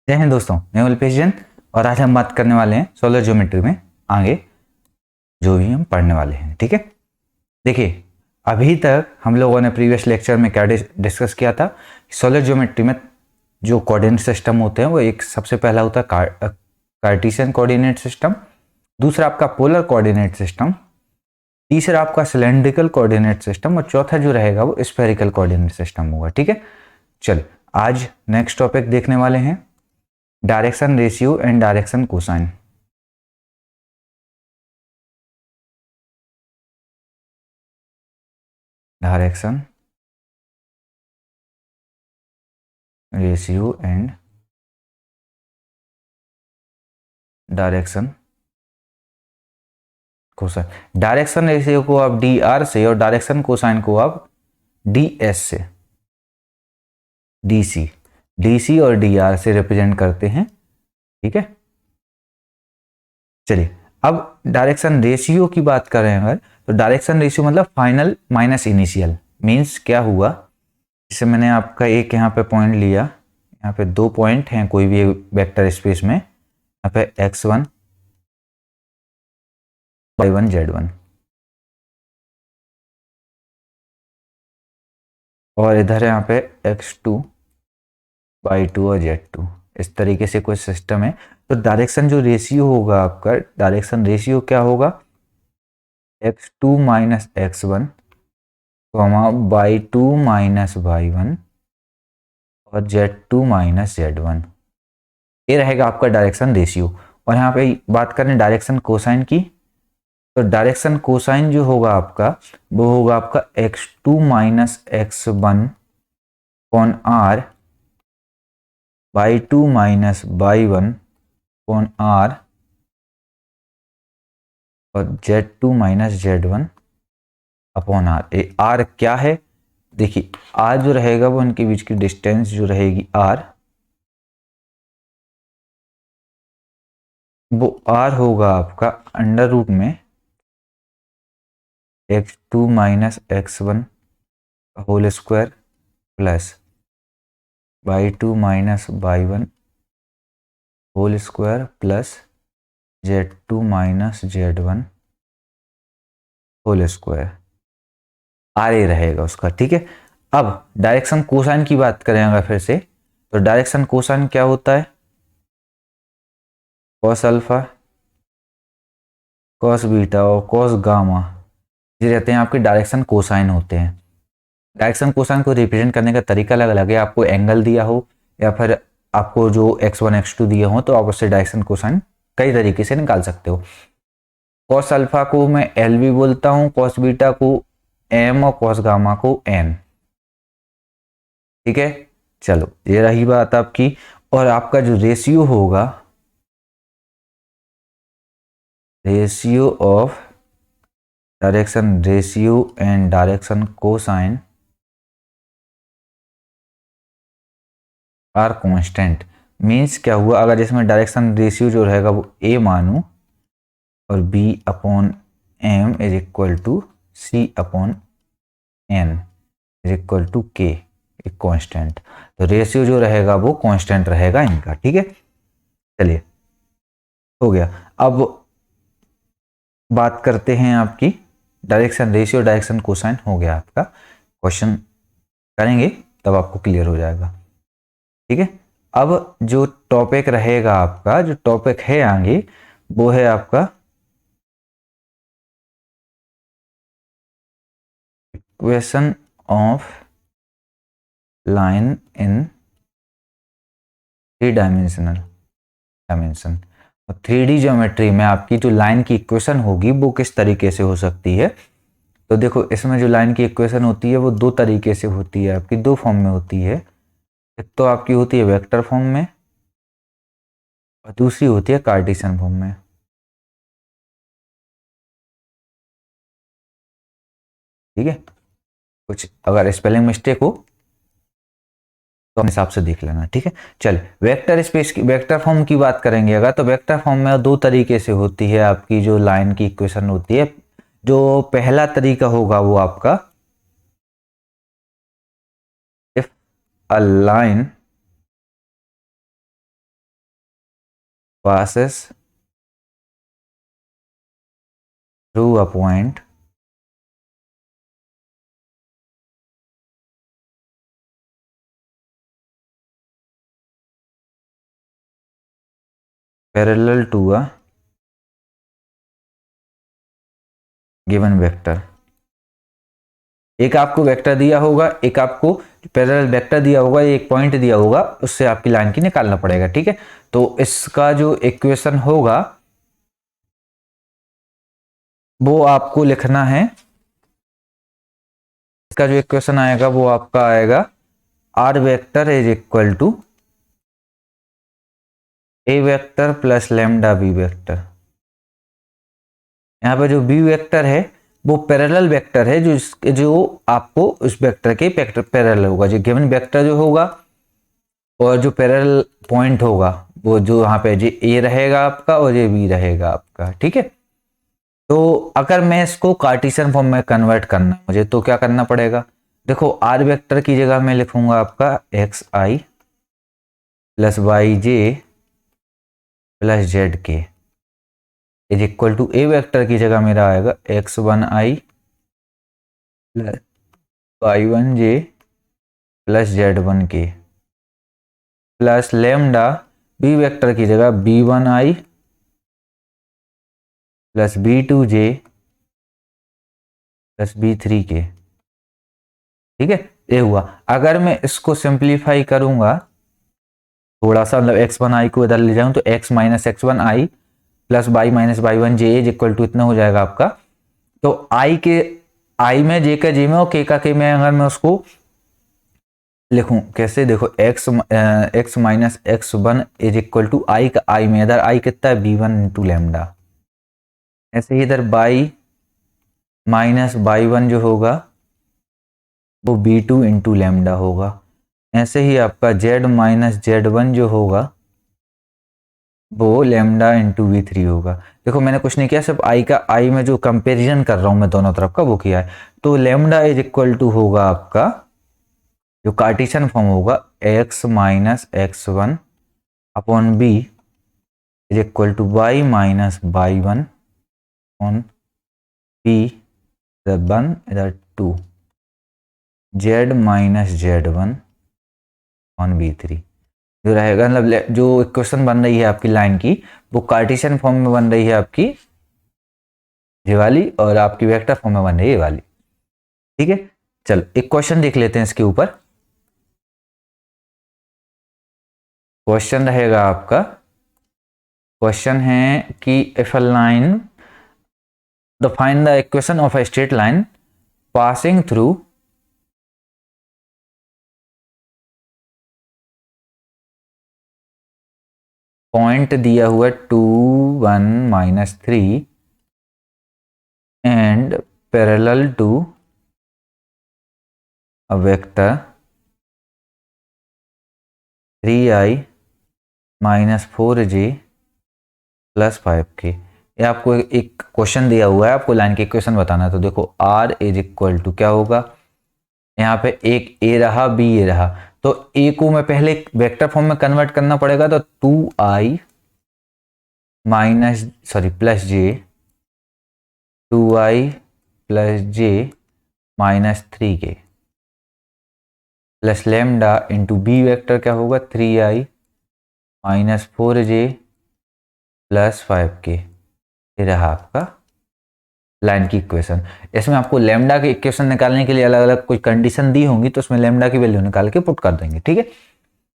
जय हिंद दोस्तों, मैं अल्पेश जैन और आज हम बात करने वाले हैं सोलर ज्योमेट्री में आगे जो भी हम पढ़ने वाले हैं। ठीक है, देखिए अभी तक हम लोगों ने प्रीवियस लेक्चर में क्या डिस्कस किया था। सोलर ज्योमेट्री में जो कोऑर्डिनेट सिस्टम होते हैं वो एक सबसे पहला होता है कार्टेशियन कोऑर्डिनेट सिस्टम, दूसरा आपका पोलर कोऑर्डिनेट सिस्टम, तीसरा आपका सिलेंड्रिकल कोऑर्डिनेट सिस्टम और चौथा जो रहेगा वो स्फेरिकल कोऑर्डिनेट सिस्टम होगा। ठीक है, चलिए आज नेक्स्ट टॉपिक देखने वाले हैं direction ratio and direction cosine. Direction ratio and direction cosine. Direction ratio को आप डी आर से और डायरेक्शन कोसाइन को आप डी एस से, डीसी डीसी और डी आर से रिप्रेजेंट करते हैं। ठीक है, चलिए अब डायरेक्शन रेशियो की बात कर रहे हैं अगर, तो डायरेक्शन रेशियो मतलब फाइनल माइनस इनिशियल। मीन्स क्या हुआ, जैसे मैंने आपका एक यहाँ पे पॉइंट लिया, यहाँ पे दो पॉइंट हैं कोई भी वेक्टर स्पेस में, यहाँ पे x1 y1 z1 और इधर यहाँ पे x2 y2 और z2। इस तरीके से कोई सिस्टम है तो डायरेक्शन जो रेशियो होगा आपका, डायरेक्शन रेशियो क्या होगा, x2 minus x1 y2 minus y1 और z2 माइनस z1। ये रहेगा आपका डायरेक्शन रेशियो। और यहाँ पे बात करें डायरेक्शन कोसाइन की, तो डायरेक्शन कोसाइन जो होगा आपका वो होगा आपका x2 माइनस x1 कॉन r, y2 माइनस y1 कॉन r और z2 minus z1 upon r। ये r क्या है, देखिए r जो रहेगा वो उनके बीच की डिस्टेंस जो रहेगी r, वो r होगा आपका अंडर रूट में x2 minus x1 whole square plus y2 minus y1 whole square plus z2 minus z1 whole square. R a रहेगा उसका। ठीक है, अब डायरेक्शन कोसाइन की बात करें अगर फिर से, तो डायरेक्शन कोसाइन क्या होता है, कॉस अल्फा कॉस बीटा और कॉस गामा, ये रहते हैं आपके डायरेक्शन कोसाइन होते हैं। डायरेक्शन कोसाइन को रिप्रेजेंट करने का तरीका अलग अलग है, आपको एंगल दिया हो या फिर आपको जो x1 x2 दिए हो तो आप उससे डायरेक्शन कोसाइन कई तरीके से निकाल सकते हो। कॉस अल्फा को मैं एल भी बोलता हूँ, कॉस बीटा को एम और कॉस गामा को एन। ठीक है, चलो ये रही बात आपकी। और आपका जो रेशियो होगा, ratio of direction ratio and direction cosine are constant. Means क्या हुआ, अगर इसमें डायरेक्शन रेशियो जो रहेगा वो a मानूं और b upon M is equal to c upon n is equal to k, एक कांस्टेंट, तो रेशियो जो रहेगा वो कांस्टेंट रहेगा इनका। ठीक है, चलिए हो गया। अब बात करते हैं आपकी डायरेक्शन रेशियो डायरेक्शन कोसाइन हो गया आपका, क्वेश्चन करेंगे तब आपको क्लियर हो जाएगा। ठीक है, अब जो टॉपिक रहेगा आपका, जो टॉपिक है आगे वो है आपका equation of line in three dimensional dimension. और 3D ज्योमेट्री में आपकी जो लाइन की इक्वेशन होगी वो किस तरीके से हो सकती है, तो देखो इसमें जो लाइन की इक्वेशन होती है वो दो तरीके से होती है, आपकी दो फॉर्म में होती है। एक तो आपकी होती है वेक्टर फॉर्म में और दूसरी होती है कार्टेशियन फॉर्म में। ठीक है, कुछ अगर स्पेलिंग मिस्टेक हो तो अपने हिसाब से देख लेना। ठीक है, चल वेक्टर स्पेस की वेक्टर फॉर्म की बात करेंगे अगर, तो वेक्टर फॉर्म में दो तरीके से होती है आपकी जो लाइन की इक्वेशन होती है। जो पहला तरीका होगा वो आपका if a line passes through a point parallel to a given vector। एक आपको वेक्टर दिया होगा, एक आपको पैरेलल वेक्टर दिया होगा, एक पॉइंट दिया होगा, उससे आपकी लाइन की निकालना पड़ेगा। ठीक है, तो इसका जो इक्वेशन होगा वो आपको लिखना है। इसका जो इक्वेशन आएगा वो आपका आएगा R vector is equal to A vector plus lambda B vector. यहाँ पे जो बी वेक्टर है वो पैरेलल वेक्टर है, जो आपको उस वेक्टर के पैरेलल होगा। जो गिवन वेक्टर जो होगा और जो पैरेलल पॉइंट होगा वो जो यहाँ पे जो ए रहेगा आपका और ये बी रहेगा आपका। ठीक है, तो अगर मैं इसको कार्टेशियन फॉर्म में कन्वर्ट करना मुझे, तो क्या करना पड़ेगा? देखो, आर वेक्टर की जगह मैं लिखूंगा आपका x i plus y j plus z k is equal to A vector की जगह मेरा आएगा x one i plus y one j plus z one k plus lambda b vector की जगह b one i plus b two j plus b three k. ठीक है, ये हुआ। अगर मैं इसको सिंप्लीफाई करूंगा थोड़ा सा, मतलब एक्स वन आई को इधर ले जाऊं तो x minus x one i plus y minus y one j is equal to इतना हो जाएगा आपका। तो आई के आई में, जे का जे में और के का के में अगर मैं उसको लिखूं कैसे, देखो x minus x one is equal to i का आई में, इधर आई कितना है बी वन इंटू लैम्डा। ऐसे ही इधर बाई माइनस बाई वन जो होगा वो बी टू इंटू लैम्डा होगा। ऐसे ही आपका जेड माइनस जेड वन जो होगा वो लैम्डा इंटू वी थ्री होगा। देखो, मैंने कुछ नहीं किया, सिर्फ आई का आई में जो कंपेरिजन कर रहा हूं मैं दोनों तरफ का वो किया है। तो लैम्डा इज इक्वल टू होगा आपका, जो कार्टेशियन फॉर्म होगा, x minus x one upon b is equal to y minus y one on b इधर वन इधर two z minus z one on b three जो रहेगा। मतलब जो इक्वेशन बन रही है आपकी लाइन की वो कार्टेशियन फॉर्म में बन रही है आपकी ये वाली, और आपकी वेक्टर फॉर्म में बन रही है ये वाली। ठीक है, चलो एक क्वेश्चन देख लेते हैं इसके ऊपर। क्वेश्चन रहेगा आपका, क्वेश्चन है कि if a line, the find the equation of a straight line passing through point दिया हुआ 2 1 minus three and parallel to a vector 3i minus four j plus five k. ये आपको एक क्वेश्चन दिया हुआ है, आपको लाइन के इक्वेशन बताना है। तो देखो, r इज इक्वल टू क्या होगा, यहाँ पे एक a रहा b ये रहा, तो a को मैं पहले वेक्टर फॉर्म में कन्वर्ट करना पड़ेगा, तो 2i minus sorry plus j 2i plus j minus three k plus lambda into b vector क्या होगा 3i minus four j plus five k. ये रहा आपका लाइन की इक्वेशन। इसमें आपको लेमडा की इक्वेशन निकालने के लिए अलग अलग कोई कंडीशन दी होंगी, तो उसमें लेमडा की वैल्यू निकाल के पुट कर देंगे। ठीक है,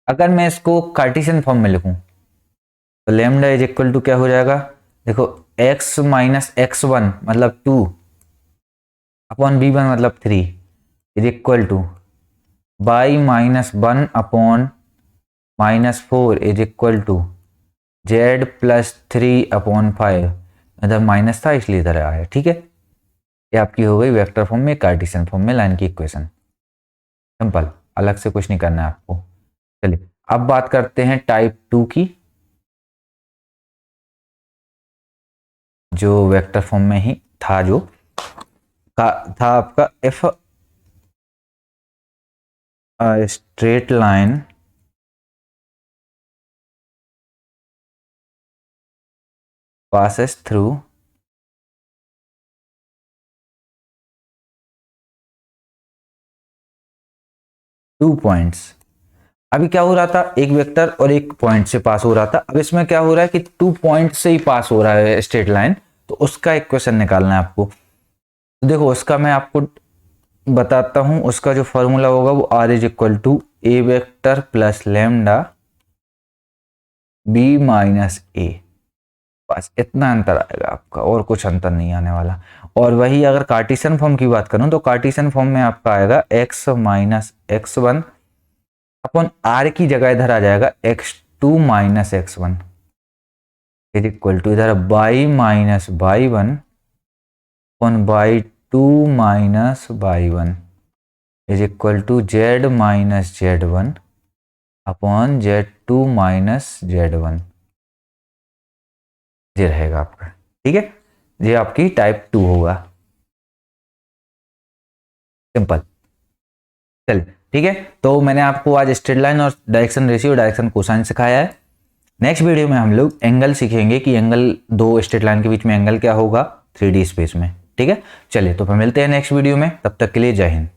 अगर मैं इसको कार्टेशियन फॉर्म में लिखूं तो लेमडा इज इक्वल टू क्या हो जाएगा, देखो x माइनस एक्स वन मतलब टू अपॉन बी वन मतलब three is equal to by minus one upon minus four is equal to z plus three upon five, इधर माइनस था इसलिए इधर आया। ठीक है, ये आपकी हो गई वेक्टर फॉर्म में कार्टेशियन फॉर्म में लाइन की इक्वेशन। सिंपल, अलग से कुछ नहीं करना है आपको। चलिए अब बात करते हैं टाइप टू की, जो वेक्टर फॉर्म में ही था, जो था आपका if straight line passes through two points. अभी क्या हो रहा था, एक वेक्टर और एक पॉइंट से पास हो रहा था, अब इसमें क्या हो रहा है कि 2 पॉइंट से ही पास हो रहा है स्ट्रेट लाइन, तो उसका इक्वेशन निकालना है आपको। तो देखो उसका मैं आपको बताता हूं, उसका जो फॉर्मूला होगा वो r is equal to A vector plus lambda b minus a. बस इतना अंतर आएगा आपका, और कुछ अंतर नहीं आने वाला। और वही अगर कार्टेशियन फॉर्म की बात करूं तो कार्टेशियन फॉर्म में आपका आएगा x minus x one upon r की जगह इधर आ जाएगा x2 minus x one is equal to इधर y minus y one upon y2 minus y one is equal to z minus z1 upon z2 minus z1। ये रहेगा आपका, ठीक है, ये आपकी टाइप 2 होगा। सिंपल। चलिए ठीक है, तो मैंने आपको आज स्ट्रेट लाइन और डायरेक्शन रेशियो, डायरेक्शन कोसाइन सिखाया है। नेक्स्ट वीडियो में हम लोग एंगल सीखेंगे कि एंगल दो स्ट्रेट लाइन के बीच में एंगल क्या होगा 3D स्पेस में। ठीक है, चलिए तो फिर मिलते हैं नेक्स्ट वीडियो में, तब तक के लिए जय हिंद।